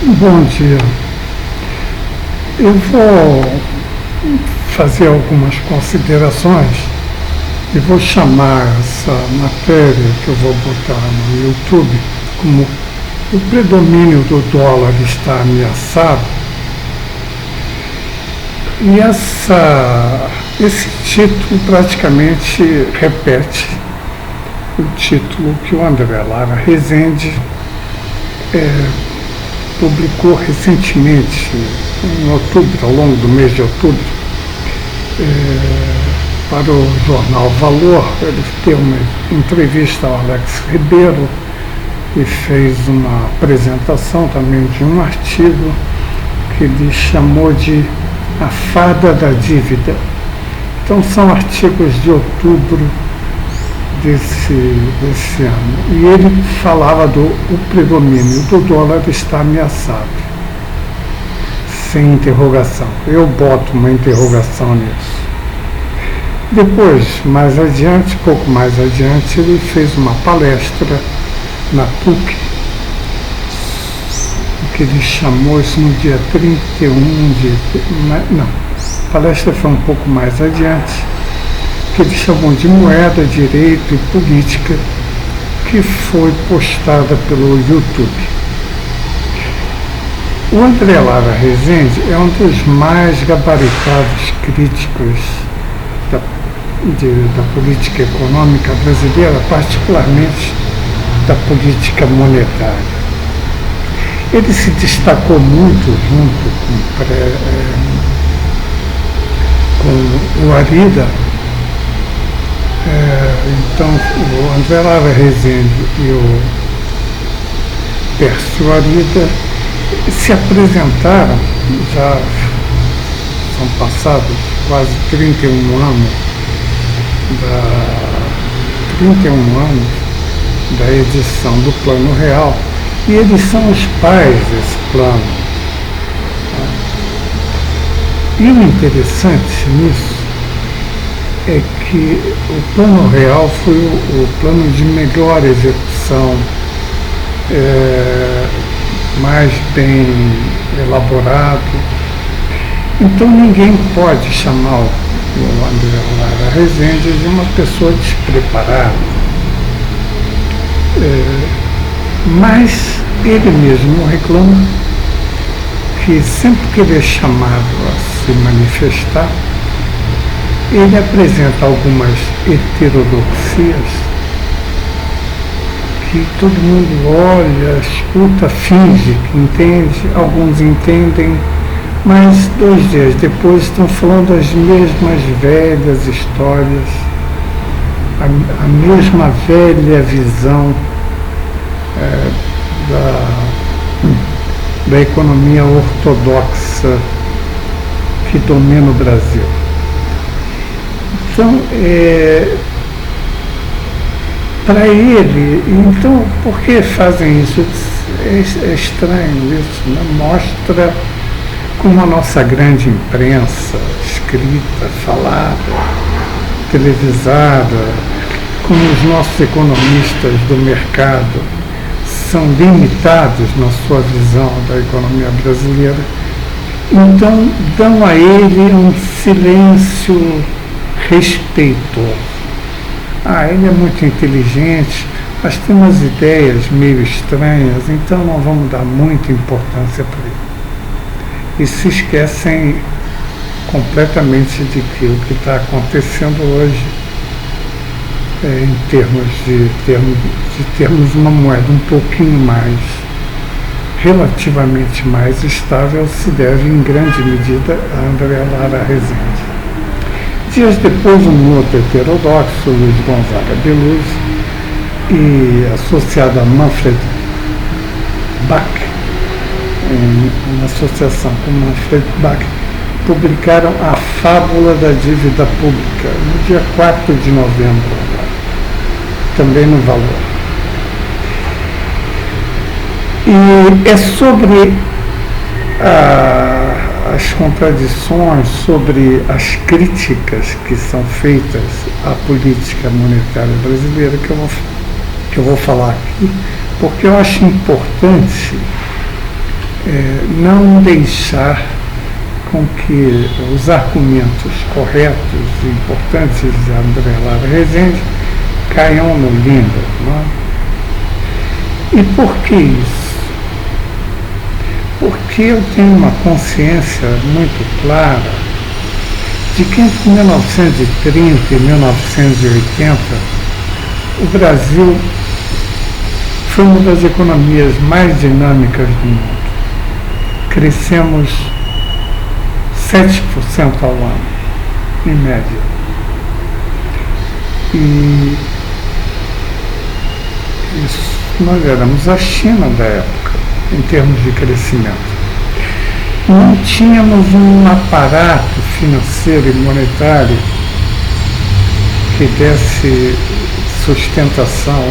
Bom dia. Eu vou fazer algumas considerações e vou chamar essa matéria que eu vou botar no YouTube como o predomínio do dólar está ameaçado. E esse título praticamente repete o título que o André Lara Rezende publicou recentemente, em outubro, ao longo do mês de outubro, para o jornal Valor. Ele deu uma entrevista ao Alex Ribeiro e fez uma apresentação também de um artigo que ele chamou de A Fada da Dívida. Então são artigos de outubro desse ano. E ele falava do predomínio do dólar está ameaçado. Sem interrogação. Eu boto uma interrogação nisso. Depois, pouco mais adiante, ele fez uma palestra na PUC, que ele chamou isso no dia 31 a palestra foi um pouco mais adiante, que ele chamou de Moeda, Direito e Política, que foi postada pelo YouTube. O André Lara Rezende é um dos mais gabaritados críticos da política econômica brasileira, particularmente da política monetária. Ele se destacou muito junto com o Arida. Então, o André Lara Rezende e o Pércio Arida se apresentaram, já são passados quase 31 anos da edição do Plano Real, e eles são os pais desse plano. E o interessante nisso é que o Plano Real foi o plano de melhor execução, mais bem elaborado. Então ninguém pode chamar o André Lara Rezende de uma pessoa despreparada. Mas ele mesmo reclama que sempre que ele é chamado a se manifestar, ele apresenta algumas heterodoxias que todo mundo olha, escuta, finge que entende, alguns entendem, mas 2 dias depois estão falando as mesmas velhas histórias, a mesma velha visão da economia ortodoxa que domina o Brasil. Então, para ele, então, por que fazem isso? É estranho isso, né? Mostra como a nossa grande imprensa, escrita, falada, televisada, como os nossos economistas do mercado são limitados na sua visão da economia brasileira, então dão a ele um silêncio respeitoso. Ele é muito inteligente, mas tem umas ideias meio estranhas, então não vamos dar muita importância para ele. E se esquecem completamente de que o que está acontecendo hoje, em termos de termos uma moeda um pouquinho mais, relativamente mais estável, se deve em grande medida a André Lara Rezende. Dias depois, um outro heterodoxo, Luiz Gonzaga Beluso, e associado a Manfred Bach, em associação com Manfred Bach, publicaram A Fábula da Dívida Pública, no dia 4 de novembro, também no Valor. E é sobre as contradições, sobre as críticas que são feitas à política monetária brasileira que eu vou falar aqui, porque eu acho importante não deixar com que os argumentos corretos e importantes de André Lara Rezende caiam no limbo. Não? E por que isso? Porque eu tenho uma consciência muito clara de que entre 1930 e 1980 o Brasil foi uma das economias mais dinâmicas do mundo. Crescemos 7% ao ano, em média. E isso, nós éramos a China da época, em termos de crescimento. Não tínhamos um aparato financeiro e monetário que desse sustentação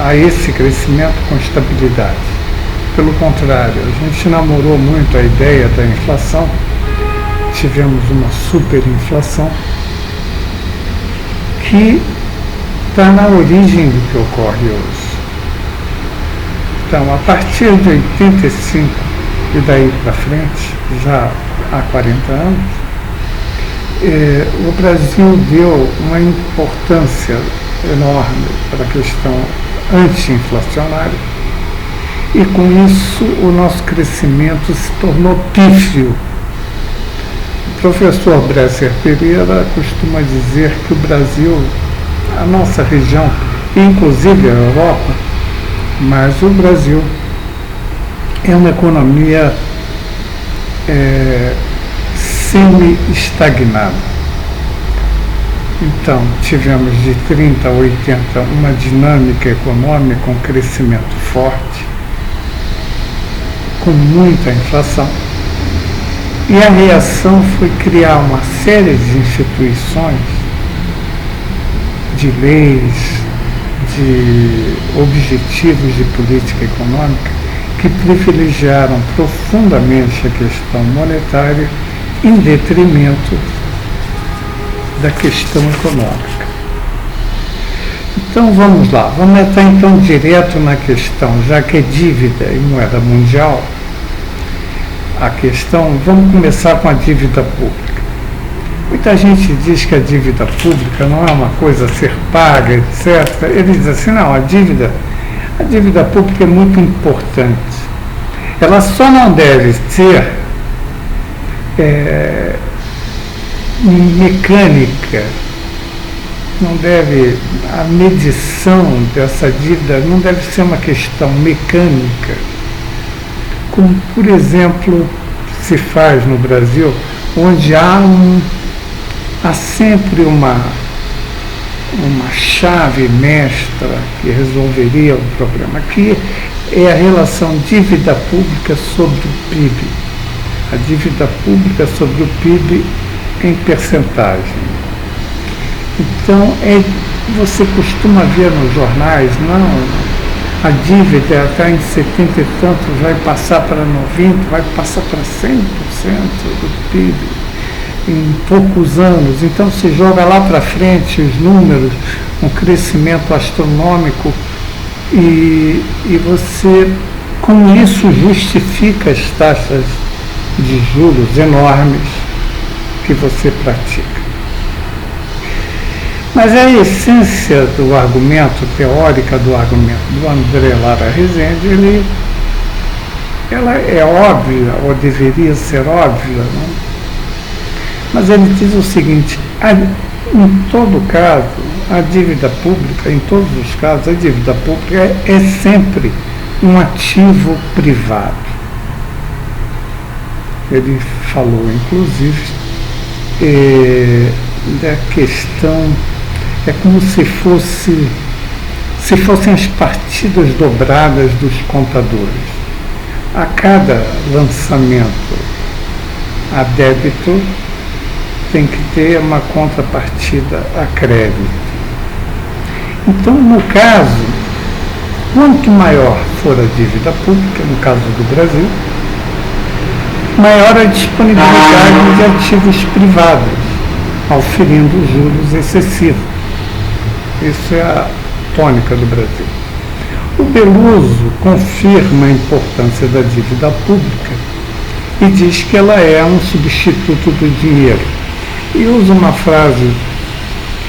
a esse crescimento com estabilidade. Pelo contrário, a gente namorou muito a ideia da inflação, tivemos uma superinflação que está na origem do que ocorre hoje. Então, a partir de 85 e daí para frente, já há 40 anos, o Brasil deu uma importância enorme para a questão anti-inflacionária e com isso o nosso crescimento se tornou pífio. O professor Bresser Pereira costuma dizer que o Brasil, a nossa região, inclusive a Europa, mas o Brasil é uma economia semi-estagnada. Então, tivemos de 30 a 80 uma dinâmica econômica com crescimento forte, com muita inflação. E a reação foi criar uma série de instituições, de leis, de objetivos de política econômica que privilegiaram profundamente a questão monetária em detrimento da questão econômica. Então vamos lá, vamos entrar então direto na questão, já que é dívida e moeda mundial, a questão, vamos começar com a dívida pública. Muita gente diz que a dívida pública não é uma coisa a ser paga, etc. Eles dizem assim, não, a dívida pública é muito importante. Ela só não deve ser mecânica, a medição dessa dívida não deve ser uma questão mecânica, como, por exemplo, se faz no Brasil, onde há sempre uma chave mestra que resolveria o problema, que é a relação dívida pública sobre o PIB. A dívida pública sobre o PIB em percentagem. Então, você costuma ver nos jornais, a dívida está em 70 e tanto, vai passar para 90, vai passar para 100% do PIB em poucos anos. Então, se joga lá para frente os números, um crescimento astronômico, e você, com isso, justifica as taxas de juros enormes que você pratica. Mas a essência do argumento, teórica do argumento do André Lara Rezende, ela é óbvia, ou deveria ser óbvia, não? Mas ele diz o seguinte, em todo caso, a dívida pública, em todos os casos, a dívida pública é sempre um ativo privado. Ele falou, inclusive, da questão, é como se fossem as partidas dobradas dos contadores. A cada lançamento a débito tem que ter uma contrapartida a crédito. Então, no caso, quanto maior for a dívida pública, no caso do Brasil, maior a disponibilidade de ativos privados, auferindo juros excessivos. Isso é a tônica do Brasil. O Beloso confirma a importância da dívida pública e diz que ela é um substituto do dinheiro. E usa uma frase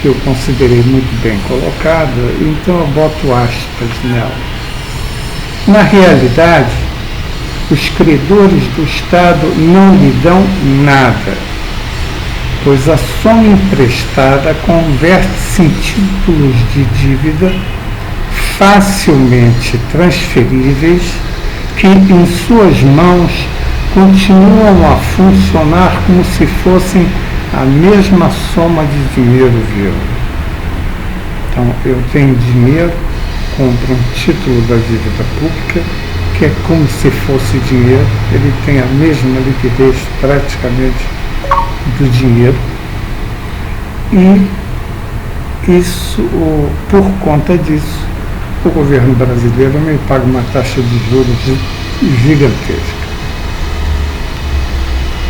que eu considerei muito bem colocada, então eu boto aspas nela. Na realidade, os credores do Estado não lhe dão nada, pois a soma emprestada converte-se em títulos de dívida facilmente transferíveis que em suas mãos continuam a funcionar como se fossem a mesma soma de dinheiro vivo. Então, eu tenho dinheiro, compro um título da dívida pública, que é como se fosse dinheiro, ele tem a mesma liquidez praticamente do dinheiro, e isso, por conta disso, o governo brasileiro me paga uma taxa de juros gigantesca.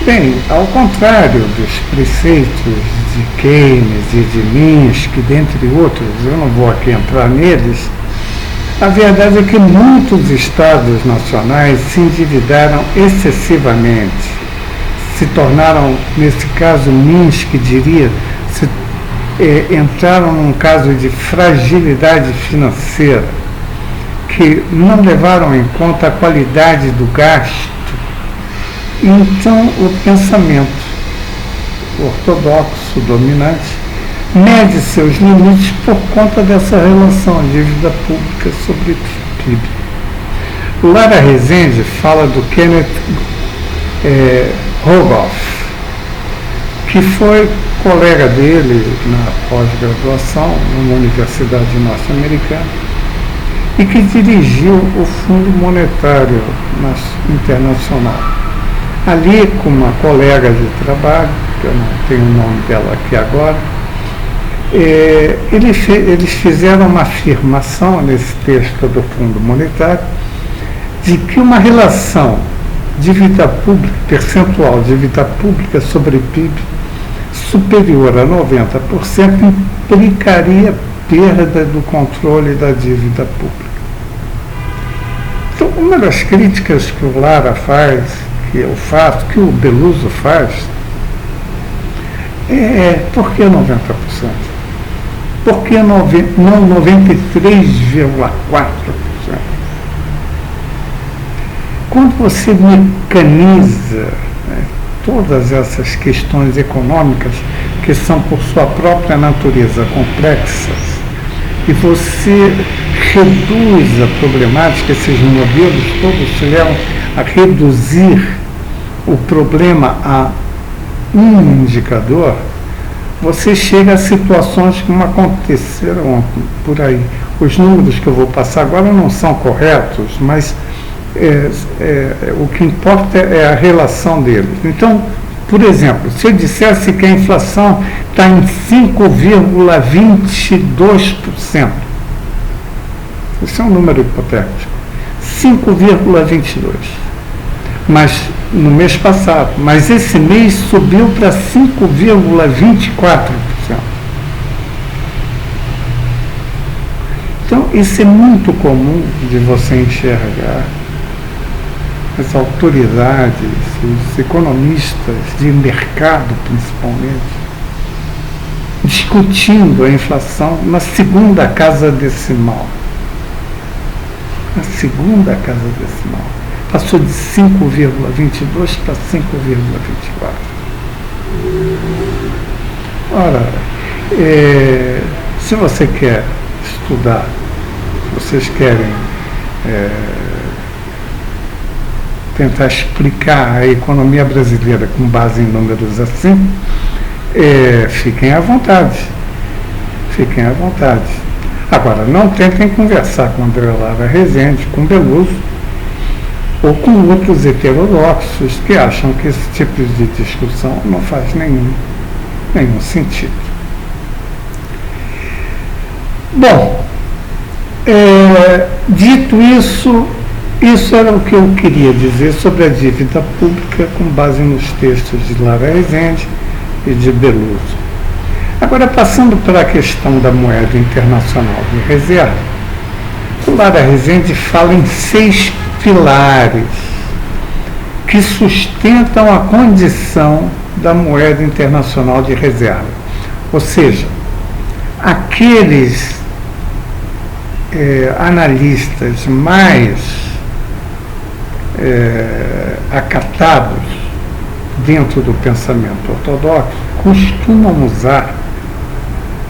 Bem, ao contrário dos preceitos de Keynes e de Minsky, dentre outros, eu não vou aqui entrar neles, a verdade é que muitos estados nacionais se endividaram excessivamente, se tornaram, nesse caso Minsky diria, entraram num caso de fragilidade financeira, que não levaram em conta a qualidade do gasto. Então, o pensamento ortodoxo dominante mede seus limites por conta dessa relação dívida pública sobre PIB. Lara Rezende fala do Kenneth Rogoff, que foi colega dele na pós-graduação numa universidade norte-americana e que dirigiu o Fundo Monetário Internacional. Ali, com uma colega de trabalho, que eu não tenho o nome dela aqui agora, eles fizeram uma afirmação nesse texto do Fundo Monetário de que uma relação dívida pública, percentual de dívida pública sobre PIB superior a 90% implicaria perda do controle da dívida pública. Então, uma das críticas que o Lara faz, que eu faço, que o Beloso faz, por que 90%? Por que não 93,4%? Quando você mecaniza todas essas questões econômicas, que são por sua própria natureza complexas, e você reduz a problemática, esses modelos todos te levam a reduzir o problema a um indicador, você chega a situações como aconteceram por aí. Os números que eu vou passar agora não são corretos, mas o que importa é a relação deles. Então, por exemplo, se eu dissesse que a inflação está em 5,22%, esse é um número hipotético, 5,22%, mas no mês passado, mas esse mês subiu para 5,24%. Então, isso é muito comum de você enxergar as autoridades, os economistas de mercado, principalmente, discutindo a inflação na segunda casa decimal. Na segunda casa decimal. Passou de 5,22 para 5,24. Ora, se você quer estudar, se vocês querem tentar explicar a economia brasileira com base em números assim, fiquem à vontade. Fiquem à vontade. Agora, não tentem conversar com André Lara Rezende, com Beloso, ou com outros heterodoxos que acham que esse tipo de discussão não faz nenhum sentido. Bom, dito isso, isso era o que eu queria dizer sobre a dívida pública com base nos textos de Lara Rezende e de Beloso. Agora, passando para a questão da moeda internacional de reserva, O Lara Rezende fala em 6 pilares que sustentam a condição da moeda internacional de reserva. Ou seja, aqueles analistas mais acatados dentro do pensamento ortodoxo costumam usar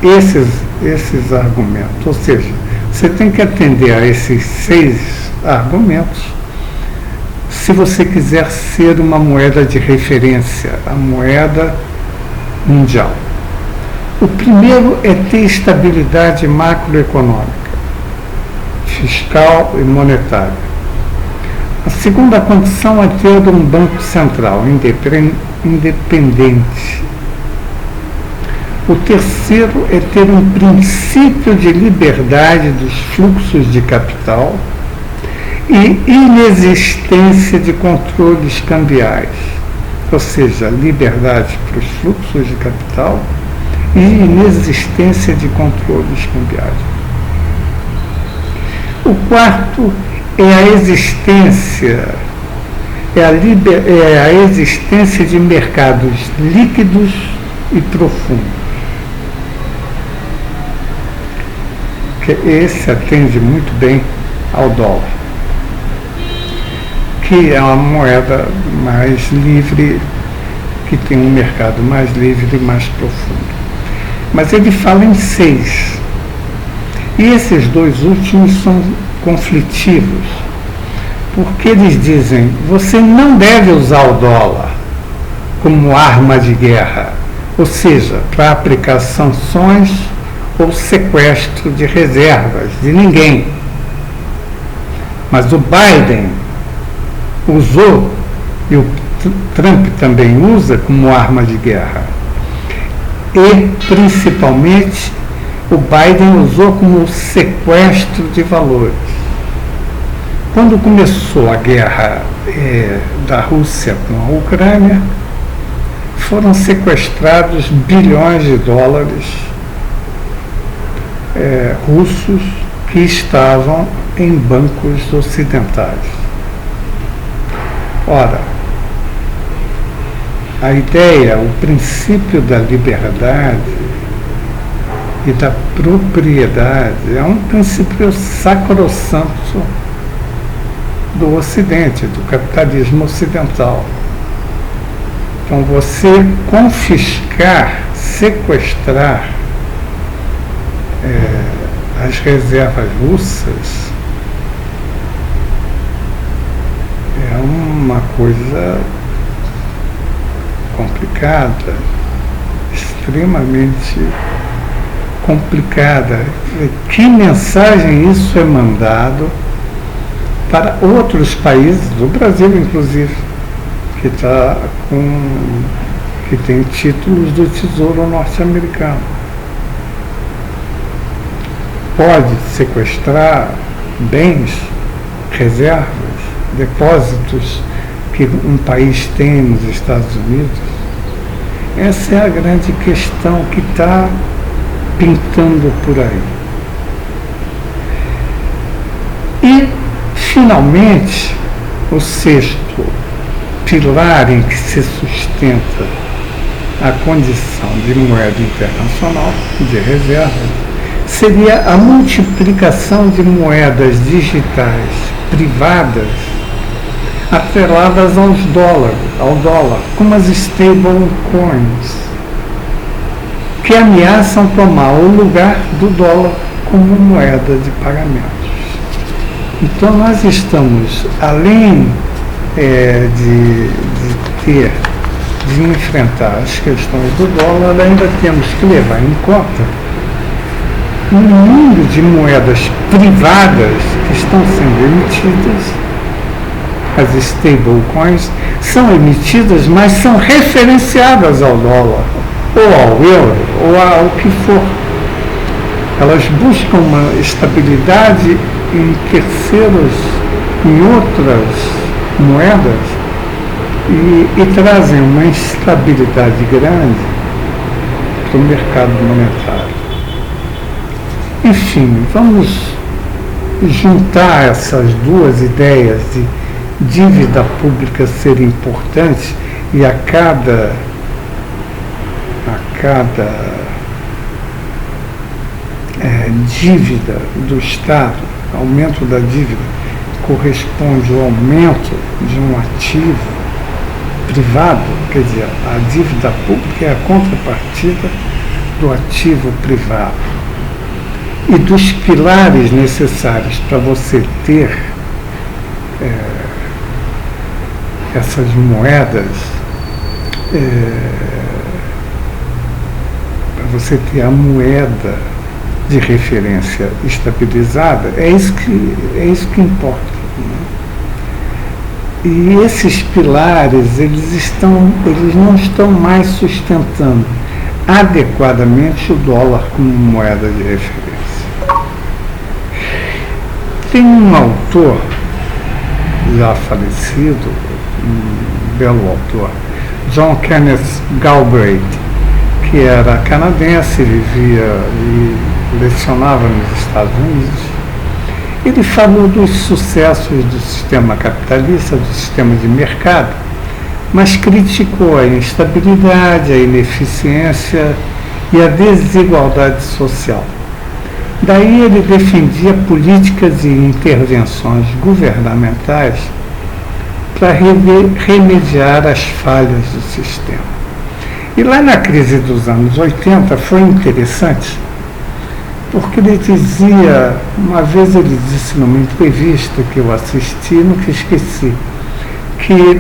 esses argumentos. Ou seja, você tem que atender a esses 6 argumentos se você quiser ser uma moeda de referência, a moeda mundial. O primeiro é ter estabilidade macroeconômica, fiscal e monetária. A segunda condição é ter um banco central independente. O terceiro é ter um princípio de liberdade dos fluxos de capital e inexistência de controles cambiais, ou seja, liberdade para os fluxos de capital e inexistência de controles cambiais. O quarto é a existência de mercados líquidos e profundos. Esse atende muito bem ao dólar, que é uma moeda mais livre, que tem um mercado mais livre e mais profundo. Mas ele fala em 6. E esses 2 últimos são conflitivos, porque eles dizem: você não deve usar o dólar como arma de guerra, ou seja, para aplicar sanções ou sequestro de reservas de ninguém. Mas o Biden usou, e o Trump também usa como arma de guerra. E, principalmente, o Biden usou como sequestro de valores. Quando começou a guerra da Rússia com a Ucrânia, foram sequestrados bilhões de dólares russos que estavam em bancos ocidentais. Ora, a ideia, o princípio da liberdade e da propriedade é um princípio sacrossanto do Ocidente, do capitalismo ocidental. Então, você confiscar, sequestrar as reservas russas é uma coisa complicada, extremamente complicada. Que mensagem isso é mandado para outros países, do Brasil inclusive, que tem títulos do Tesouro norte-americano? Pode sequestrar bens, reservas, depósitos que um país tem nos Estados Unidos? Essa é a grande questão que está pintando por aí. E, finalmente, o 6º pilar em que se sustenta a condição de moeda internacional de reserva seria a multiplicação de moedas digitais privadas atreladas ao dólar, como as stable coins, que ameaçam tomar o lugar do dólar como moeda de pagamentos. Então, nós estamos, além de enfrentar as questões do dólar, ainda temos que levar em conta um mundo de moedas privadas que estão sendo emitidas. As stablecoins são emitidas, mas são referenciadas ao dólar, ou ao euro, ou ao que for. Elas buscam uma estabilidade em terceiros, em outras moedas, e trazem uma instabilidade grande para o mercado monetário. Enfim, vamos juntar essas duas ideias de dívida pública ser importante e a cada dívida do Estado, aumento da dívida, corresponde ao aumento de um ativo privado, quer dizer, a dívida pública é a contrapartida do ativo privado. E dos pilares necessários para você ter essas moedas, para você ter a moeda de referência estabilizada, é isso que importa. E esses pilares, eles não estão mais sustentando adequadamente o dólar como moeda de referência. Tem um autor, já falecido, um belo autor, John Kenneth Galbraith, que era canadense, vivia e lecionava nos Estados Unidos. Ele falou dos sucessos do sistema capitalista, do sistema de mercado, mas criticou a instabilidade, a ineficiência e a desigualdade social. Daí ele defendia políticas e intervenções governamentais para remediar as falhas do sistema. E lá na crise dos anos 80 foi interessante, porque ele dizia, uma vez ele disse numa entrevista que eu assisti, nunca esqueci, que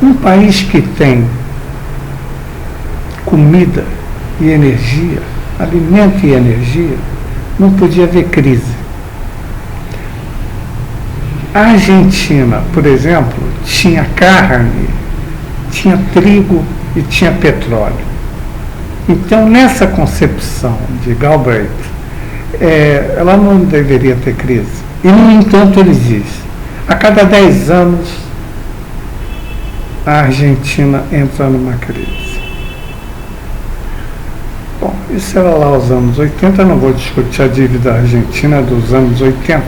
um país que tem comida e energia, alimento e energia, não podia haver crise. A Argentina, por exemplo, tinha carne, tinha trigo e tinha petróleo. Então, nessa concepção de Galbraith, ela não deveria ter crise. E, no entanto, ele diz, a cada 10 anos, a Argentina entra numa crise. Bom, isso era lá os anos 80, não vou discutir a dívida argentina dos anos 80,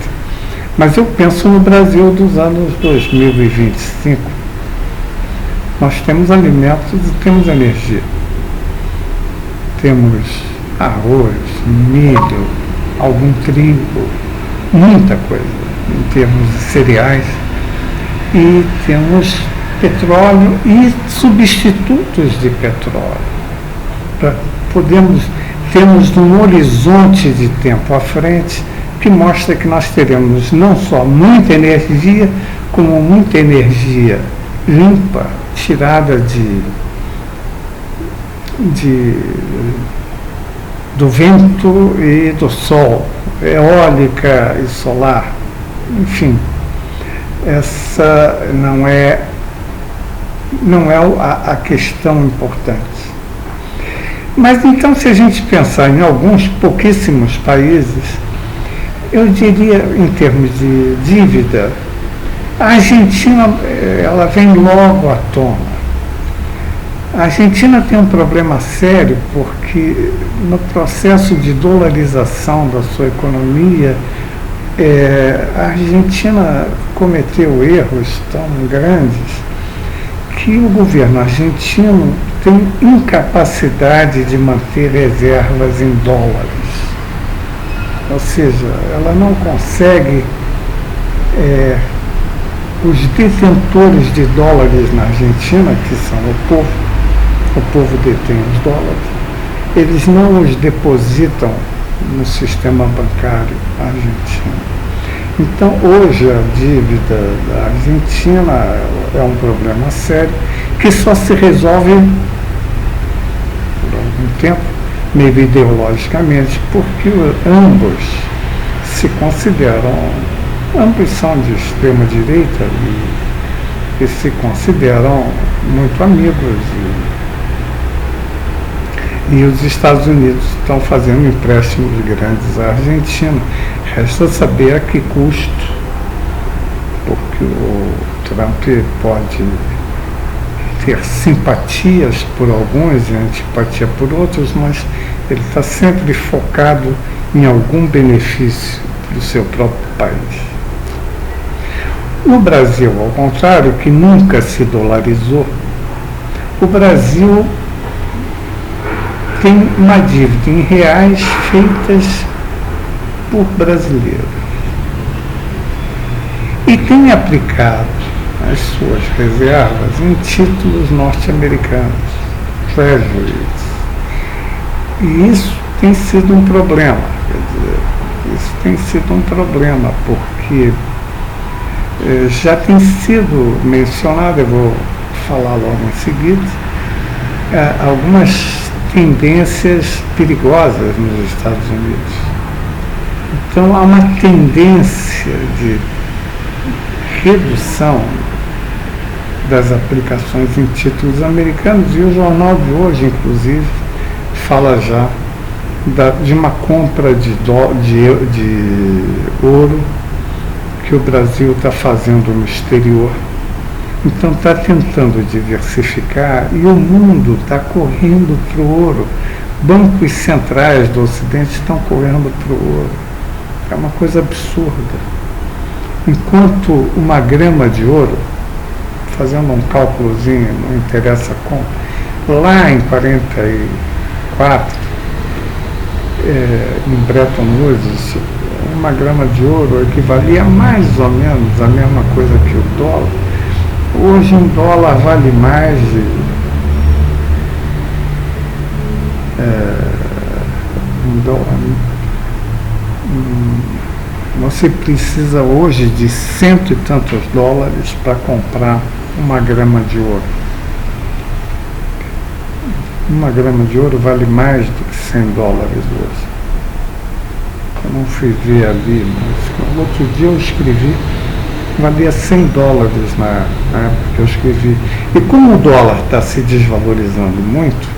mas eu penso no Brasil dos anos 2025. Nós temos alimentos e temos energia. Temos arroz, milho, algum trigo, muita coisa, em termos de cereais. E temos petróleo e substitutos de petróleo. Temos um horizonte de tempo à frente que mostra que nós teremos não só muita energia, como muita energia limpa, tirada do vento e do sol, eólica e solar. Enfim, essa não é a questão importante. Mas então, se a gente pensar em alguns pouquíssimos países, eu diria, em termos de dívida, a Argentina, ela vem logo à tona. A Argentina tem um problema sério porque no processo de dolarização da sua economia, a Argentina cometeu erros tão grandes que o governo argentino tem incapacidade de manter reservas em dólares. Ou seja, ela não consegue, os detentores de dólares na Argentina, que são o povo detém os dólares, eles não os depositam no sistema bancário argentino. Então, hoje, a dívida da Argentina é um problema sério que só se resolve por algum tempo, meio ideologicamente, porque ambos se consideram, ambos são de extrema direita e se consideram muito amigos. E os Estados Unidos estão fazendo empréstimos grandes à Argentina. Resta saber a que custo, porque o Trump pode ter simpatias por alguns e antipatia por outros, mas ele está sempre focado em algum benefício do seu próprio país. No Brasil, ao contrário, que nunca se dolarizou, o Brasil tem uma dívida em reais feitas por brasileiros e tem aplicado as suas reservas em títulos norte-americanos, treasuries. E isso tem sido um problema, quer dizer, isso tem sido um problema, porque já tem sido mencionado, eu vou falar logo em seguida, algumas tendências perigosas nos Estados Unidos. Então há uma tendência de redução das aplicações em títulos americanos, e o jornal de hoje, inclusive, fala já de uma compra de ouro que o Brasil está fazendo no exterior. Então está tentando diversificar e o mundo está correndo para o ouro. Bancos centrais do Ocidente estão correndo para o ouro. É uma coisa absurda. Enquanto uma grama de ouro, fazendo um cálculozinho, não interessa como, lá em 44, em Bretton Woods, uma grama de ouro equivalia mais ou menos a mesma coisa que o dólar. Hoje um dólar vale mais de você precisa hoje de cento e tantos dólares para comprar uma grama de ouro. Uma grama de ouro vale mais do que 100 dólares hoje. Eu não fui ver ali, mas outro dia eu escrevi, valia 100 dólares na época que eu escrevi. E como o dólar está se desvalorizando muito,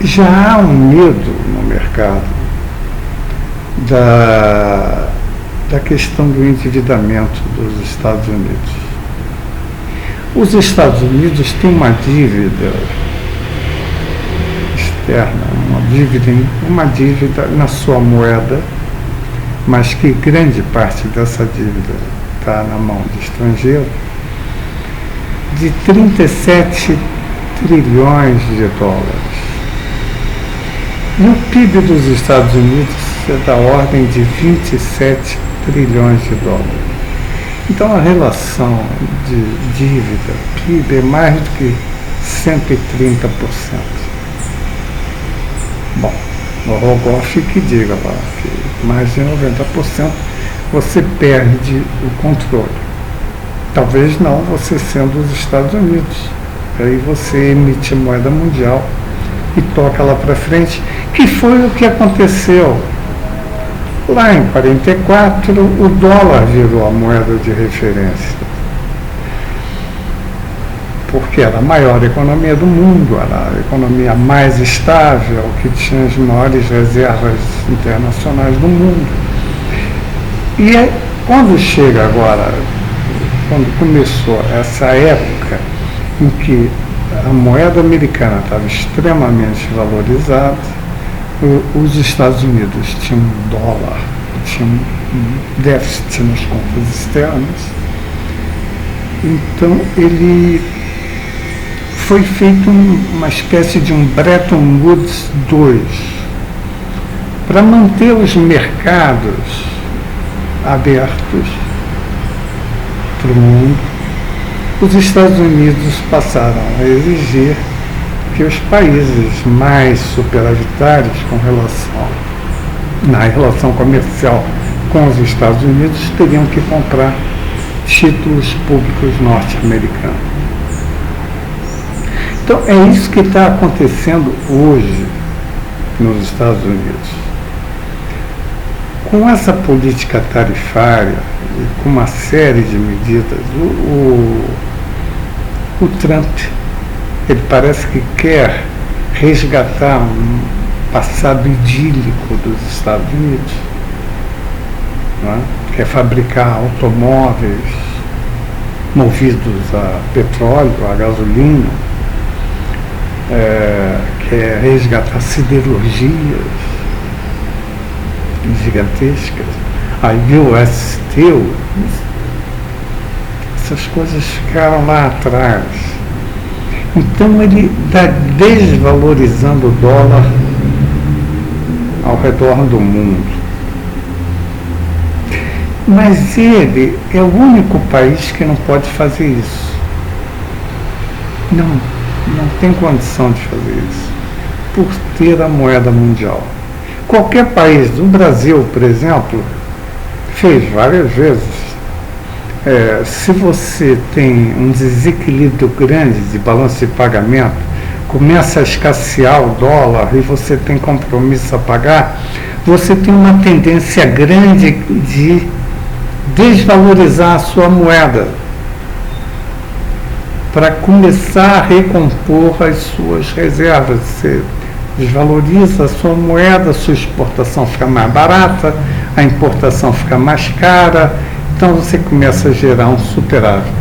já há um medo no mercado da questão do endividamento dos Estados Unidos. Os Estados Unidos têm uma dívida externa, uma dívida na sua moeda, mas que grande parte dessa dívida está na mão de estrangeiro, de 37 trilhões de dólares. E o PIB dos Estados Unidos é da ordem de 27 trilhões de dólares. Então a relação de dívida-PIB é mais do que 130%. Bom, o Rogoff que diga lá que mais de 90% você perde o controle. Talvez não você sendo os Estados Unidos. Aí você emite moeda mundial e toca lá para frente, que foi o que aconteceu. Lá em 44, o dólar virou a moeda de referência, porque era a maior economia do mundo, era a economia mais estável, que tinha as maiores reservas internacionais do mundo. E quando chega agora, quando começou essa época em que a moeda americana estava extremamente valorizada, os Estados Unidos tinham um dólar, tinham um déficit nas contas externas, então ele foi feito uma espécie de um Bretton Woods II para manter os mercados abertos para o mundo. Os Estados Unidos passaram a exigir que os países mais superavitários na relação comercial com os Estados Unidos teriam que comprar títulos públicos norte-americanos. Então é isso que está acontecendo hoje nos Estados Unidos. Com essa política tarifária e com uma série de medidas, o Trump, ele parece que quer resgatar um passado idílico dos Estados Unidos, não é? Quer fabricar automóveis movidos a petróleo, a gasolina, quer resgatar siderurgias gigantescas, a US Steel, essas coisas ficaram lá atrás. Então ele está desvalorizando o dólar ao redor do mundo. Mas ele é o único país que não pode fazer isso. Não tem condição de fazer isso, por ter a moeda mundial. Qualquer país, o Brasil, por exemplo, fez várias vezes. Se você tem um desequilíbrio grande de balanço de pagamento, começa a escassear o dólar e você tem compromisso a pagar, você tem uma tendência grande de desvalorizar a sua moeda para começar a recompor as suas reservas. Você desvaloriza a sua moeda, a sua exportação fica mais barata, a importação fica mais cara, então você começa a gerar um superávit.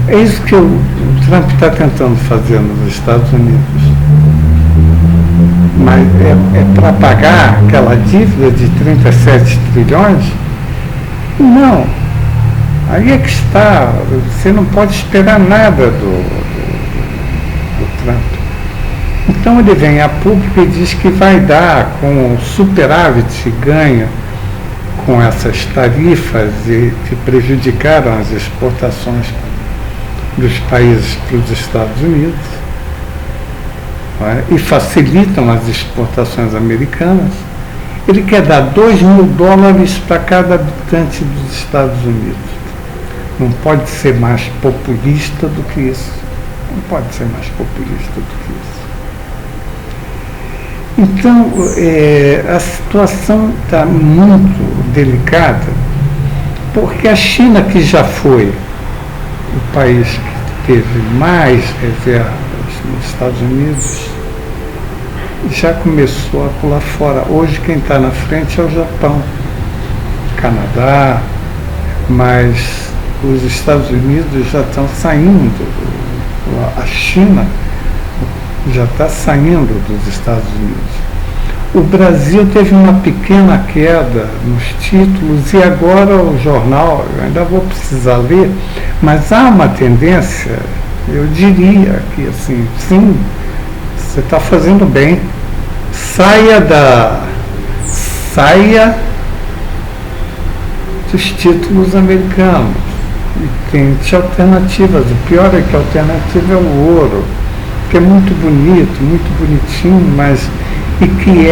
É isso que o Trump está tentando fazer nos Estados Unidos. Mas é para pagar aquela dívida de 37 trilhões? Não. Aí é que está. Você não pode esperar nada do Trump. Então ele vem a público e diz que vai dar com o superávit que ganha com essas tarifas que prejudicaram as exportações dos países para os Estados Unidos, não é? E facilitam as exportações americanas. Ele quer dar $2.000 para cada habitante dos Estados Unidos. Não pode ser mais populista do que isso. Não pode ser mais populista do que isso. Então, a situação está muito delicada, porque a China, que já foi o país que teve mais reservas nos Estados Unidos, já começou a pular fora. Hoje quem está na frente é o Japão, Canadá, mas os Estados Unidos já estão saindo, a China já está saindo dos Estados Unidos. O Brasil teve uma pequena queda nos títulos e agora o jornal, eu ainda vou precisar ler, mas há uma tendência, eu diria que assim, sim, você está fazendo bem, saia dos títulos americanos e tente alternativas. O pior é que a alternativa é o ouro, que é muito bonito, muito bonitinho, mas e que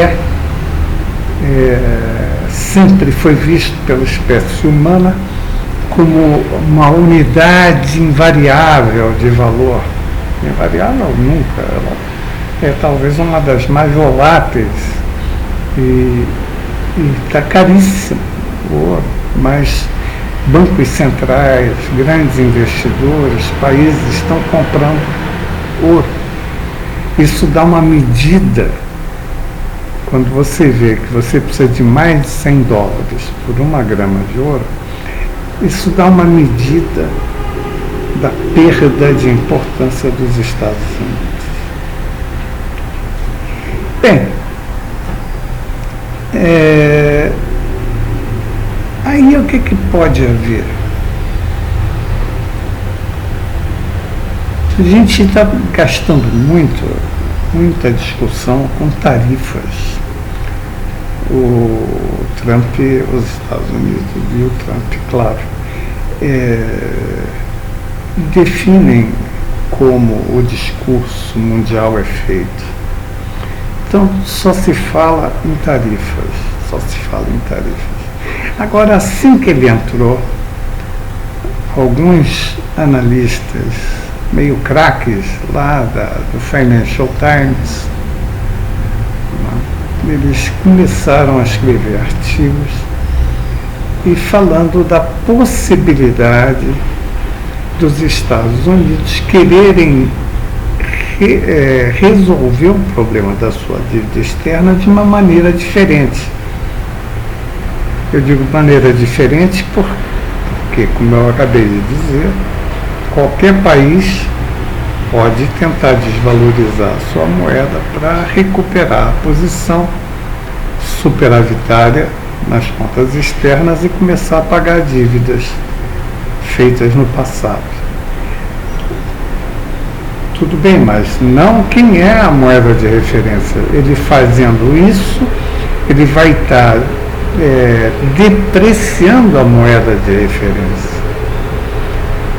sempre foi visto pela espécie humana como uma unidade invariável de valor. Invariável nunca, ela é talvez uma das mais voláteis e está caríssimo o ouro, mas bancos centrais, grandes investidores, países estão comprando ouro. Isso dá uma medida. Quando você vê que você precisa de mais de $100 por 1 grama de ouro, isso dá uma medida da perda de importância dos Estados Unidos. Bem, aí o que pode haver? A gente está gastando muita discussão com tarifas. O Trump, os Estados Unidos e o Trump, claro, definem como o discurso mundial é feito. Então, só se fala em tarifas, Agora, assim que ele entrou, alguns analistas meio craques lá do Financial Times, eles começaram a escrever artigos e falando da possibilidade dos Estados Unidos quererem resolver o problema da sua dívida externa de uma maneira diferente. Eu digo maneira diferente porque, como eu acabei de dizer, qualquer país pode tentar desvalorizar a sua moeda para recuperar a posição superavitária nas contas externas e começar a pagar dívidas feitas no passado. Tudo bem, mas não quem é a moeda de referência. Ele fazendo isso, ele vai estar depreciando a moeda de referência.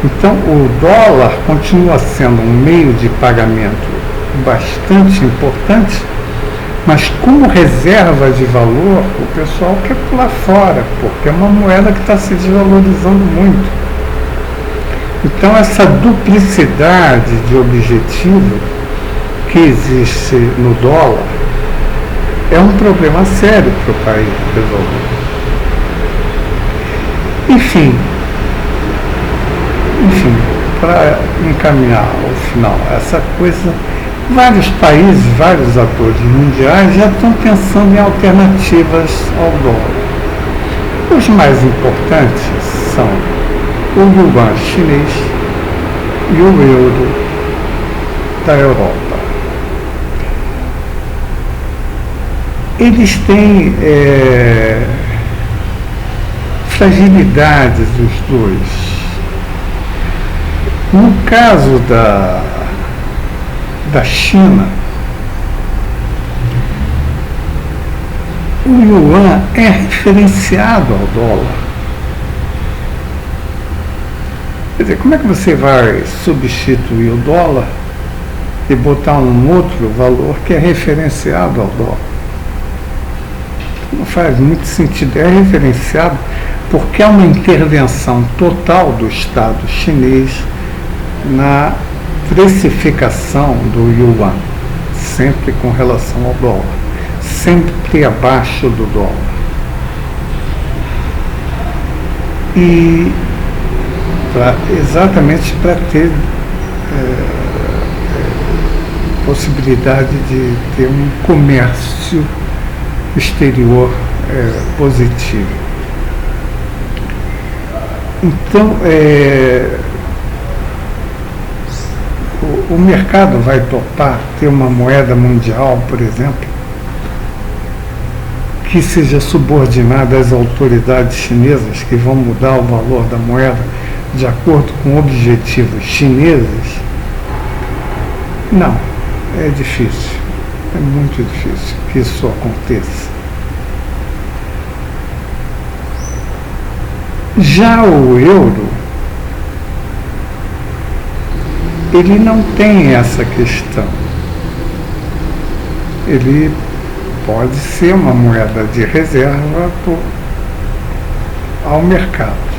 Então, o dólar continua sendo um meio de pagamento bastante importante, mas como reserva de valor, o pessoal quer pular fora, porque é uma moeda que está se desvalorizando muito. Então, essa duplicidade de objetivo que existe no dólar é um problema sério para o país resolver. Enfim, para encaminhar ao final essa coisa, vários países, vários atores mundiais já estão pensando em alternativas ao dólar. Os mais importantes são o yuan chinês e o euro da Europa. Eles têm fragilidades dos dois. No caso da China, o yuan é referenciado ao dólar. Quer dizer, como é que você vai substituir o dólar e botar um outro valor que é referenciado ao dólar? Não faz muito sentido. É referenciado porque é uma intervenção total do Estado chinês na precificação do yuan, sempre com relação ao dólar, sempre abaixo do dólar. E exatamente para ter possibilidade de ter um comércio exterior positivo. Então, o mercado vai topar ter uma moeda mundial, por exemplo, que seja subordinada às autoridades chinesas, que vão mudar o valor da moeda de acordo com objetivos chineses? Não, é difícil, é muito difícil que isso aconteça. Já o euro, ele não tem essa questão. Ele pode ser uma moeda de reserva ao mercado.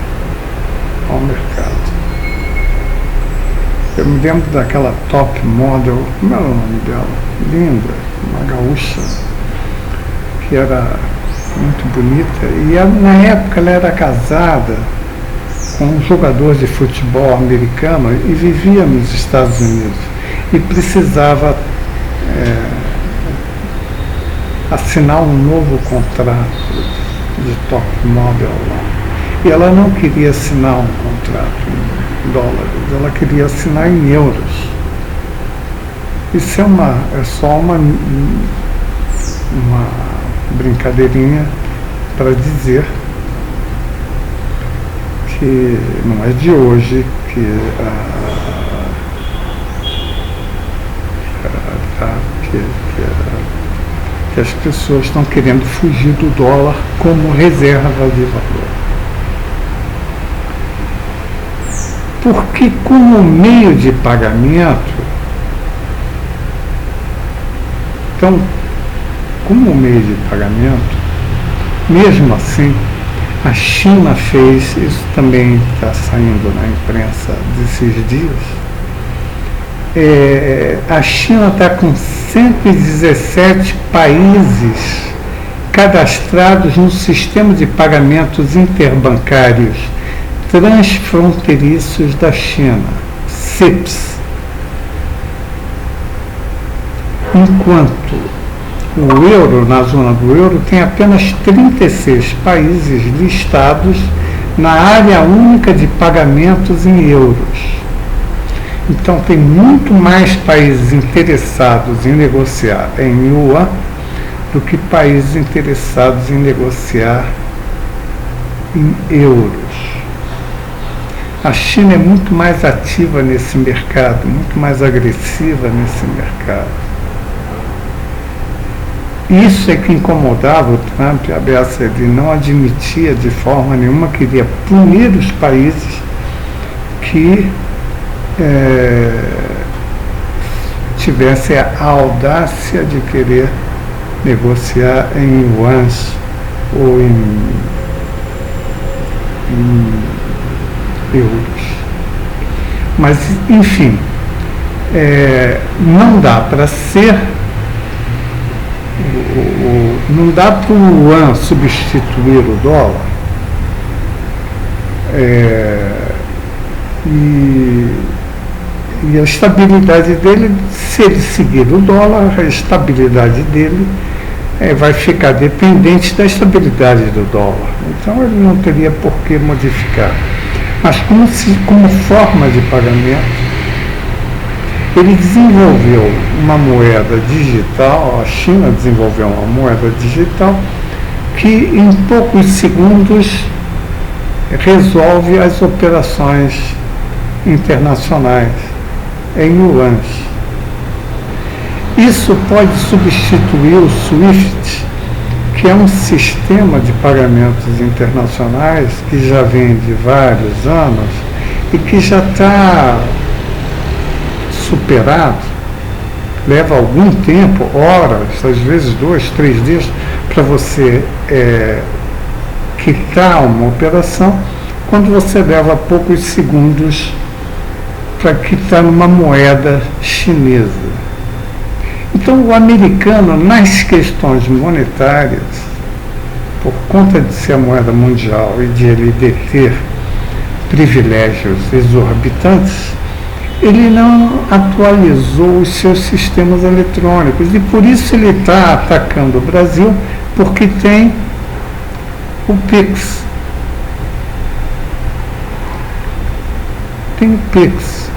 Eu me lembro daquela top model, como era o nome dela? Linda, uma gaúcha, que era muito bonita, e na época ela era casada com um jogador de futebol americano e vivia nos Estados Unidos e precisava assinar um novo contrato de top model lá. E ela não queria assinar um contrato em dólares, ela queria assinar em euros. Isso é só uma brincadeirinha para dizer que não é de hoje que as pessoas estão querendo fugir do dólar como reserva de valor. Porque como meio de pagamento, então, como meio de pagamento, mesmo assim, a China fez, isso também está saindo na imprensa desses dias, a China está com 117 países cadastrados no sistema de pagamentos interbancários transfronteiriços da China, CIPS, enquanto o euro, na zona do euro, tem apenas 36 países listados na área única de pagamentos em euros. Então tem muito mais países interessados em negociar em yuan do que países interessados em negociar em euros. A China é muito mais ativa nesse mercado, muito mais agressiva nesse mercado. Isso é que incomodava o Trump, a beça, ele não admitia de forma nenhuma, queria punir os países que tivessem a audácia de querer negociar em yuans ou em euros. Mas, enfim, não dá para ser, não dá para o yuan substituir o dólar, e a estabilidade dele, se ele seguir o dólar, a estabilidade dele vai ficar dependente da estabilidade do dólar. Então ele não teria por que modificar. Mas como forma de pagamento, ele desenvolveu uma moeda digital, a China desenvolveu uma moeda digital que em poucos segundos resolve as operações internacionais em yuans. Isso pode substituir o SWIFT, que é um sistema de pagamentos internacionais que já vem de vários anos e que já está superado. Leva algum tempo, horas, às vezes 2, 3 dias, para você quitar uma operação, quando você leva poucos segundos para quitar numa moeda chinesa. Então, o americano, nas questões monetárias, por conta de ser a moeda mundial e de ele deter privilégios exorbitantes, ele não atualizou os seus sistemas eletrônicos e por isso ele está atacando o Brasil, porque tem o Pix. Tem o Pix,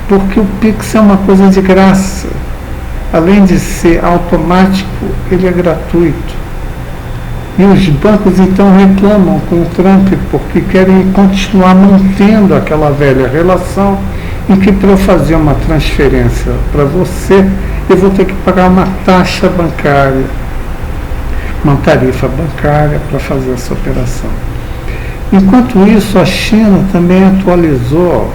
porque o Pix é uma coisa de graça. Além de ser automático, ele é gratuito. E os bancos então reclamam com o Trump porque querem continuar mantendo aquela velha relação em que para eu fazer uma transferência para você, eu vou ter que pagar uma taxa bancária, uma tarifa bancária para fazer essa operação. Enquanto isso, a China também atualizou.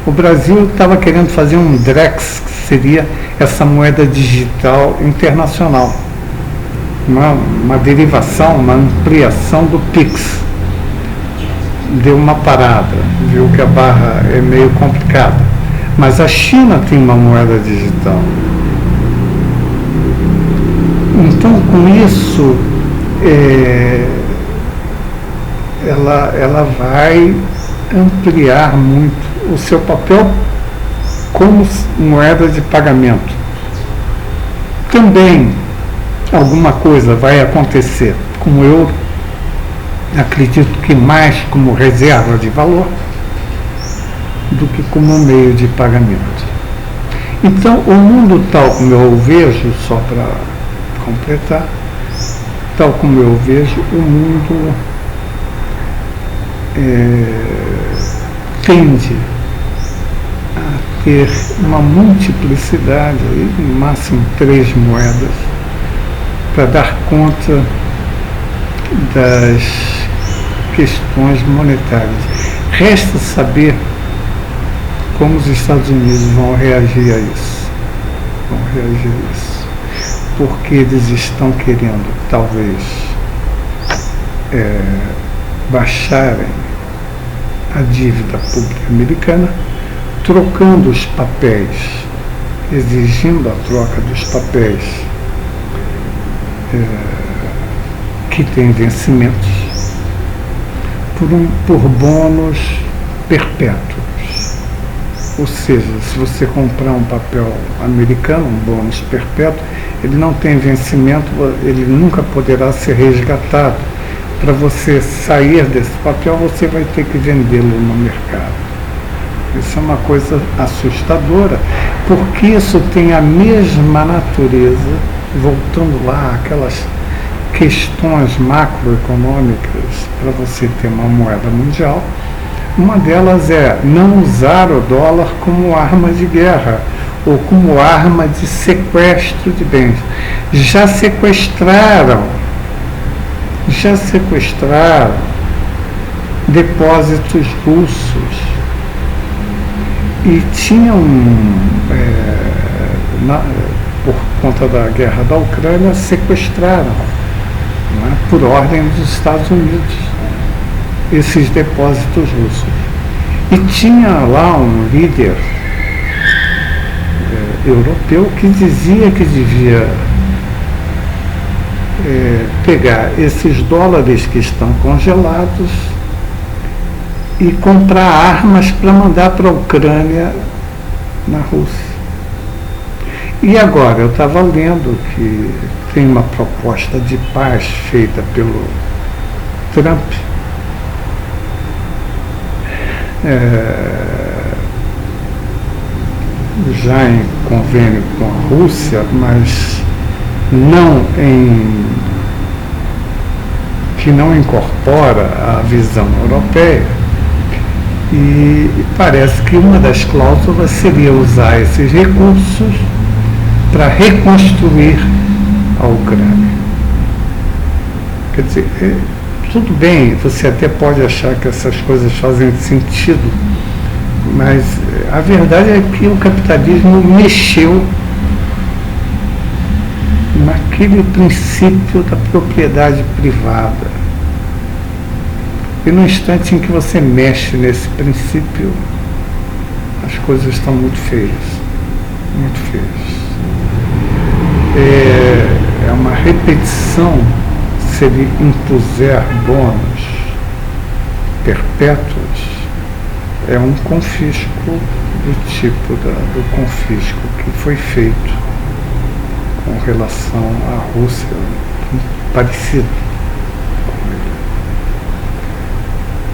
O Brasil estava querendo fazer um DREX, que seria essa moeda digital internacional, uma derivação, uma ampliação do Pix. Deu uma parada, viu que a barra é meio complicada. Mas a China tem uma moeda digital. Então, com isso, ela vai ampliar muito o seu papel como moeda de pagamento. Também alguma coisa vai acontecer com o euro, acredito que mais como reserva de valor do que como meio de pagamento. Então, o mundo tal como eu o vejo, só para completar, tal como eu vejo, o mundo tende a ter uma multiplicidade, no máximo 3 moedas, para dar conta das questões monetárias. Resta saber como os Estados Unidos vão reagir a isso. Porque eles estão querendo, talvez, baixarem a dívida pública americana, trocando os papéis, exigindo a troca dos papéis que têm vencimentos por bônus perpétuos. Ou seja, se você comprar um papel americano, um bônus perpétuo, ele não tem vencimento, ele nunca poderá ser resgatado. Para você sair desse papel, você vai ter que vendê-lo no mercado. Isso é uma coisa assustadora, porque isso tem a mesma natureza, voltando lá, aquelas questões macroeconômicas para você ter uma moeda mundial. Uma delas é não usar o dólar como arma de guerra ou como arma de sequestro de bens. Já sequestraram depósitos russos e tinham, por conta da guerra da Ucrânia, sequestraram, né, por ordem dos Estados Unidos, esses depósitos russos. E tinha lá um líder europeu que dizia que devia pegar esses dólares que estão congelados e comprar armas para mandar para a Ucrânia na Rússia. E agora, eu estava lendo que tem uma proposta de paz feita pelo Trump, já em convênio com a Rússia, mas que não incorpora a visão europeia. E parece que uma das cláusulas seria usar esses recursos para reconstruir a Ucrânia. Quer dizer, tudo bem, você até pode achar que essas coisas fazem sentido, mas a verdade é que o capitalismo mexeu naquele princípio da propriedade privada. E no instante em que você mexe nesse princípio, as coisas estão muito feias. Muito feias. É uma repetição, se ele impuser bônus perpétuos, é um confisco do tipo do confisco que foi feito com relação à Rússia, parecido com ele.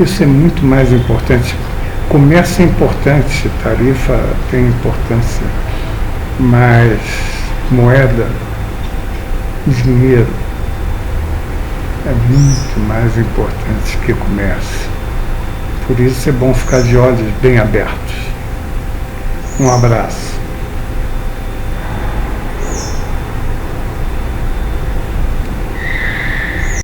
Isso é muito mais importante. Comércio é importante, tarifa tem importância, mas moeda, dinheiro, é muito mais importante que comércio. Por isso é bom ficar de olhos bem abertos. Um abraço.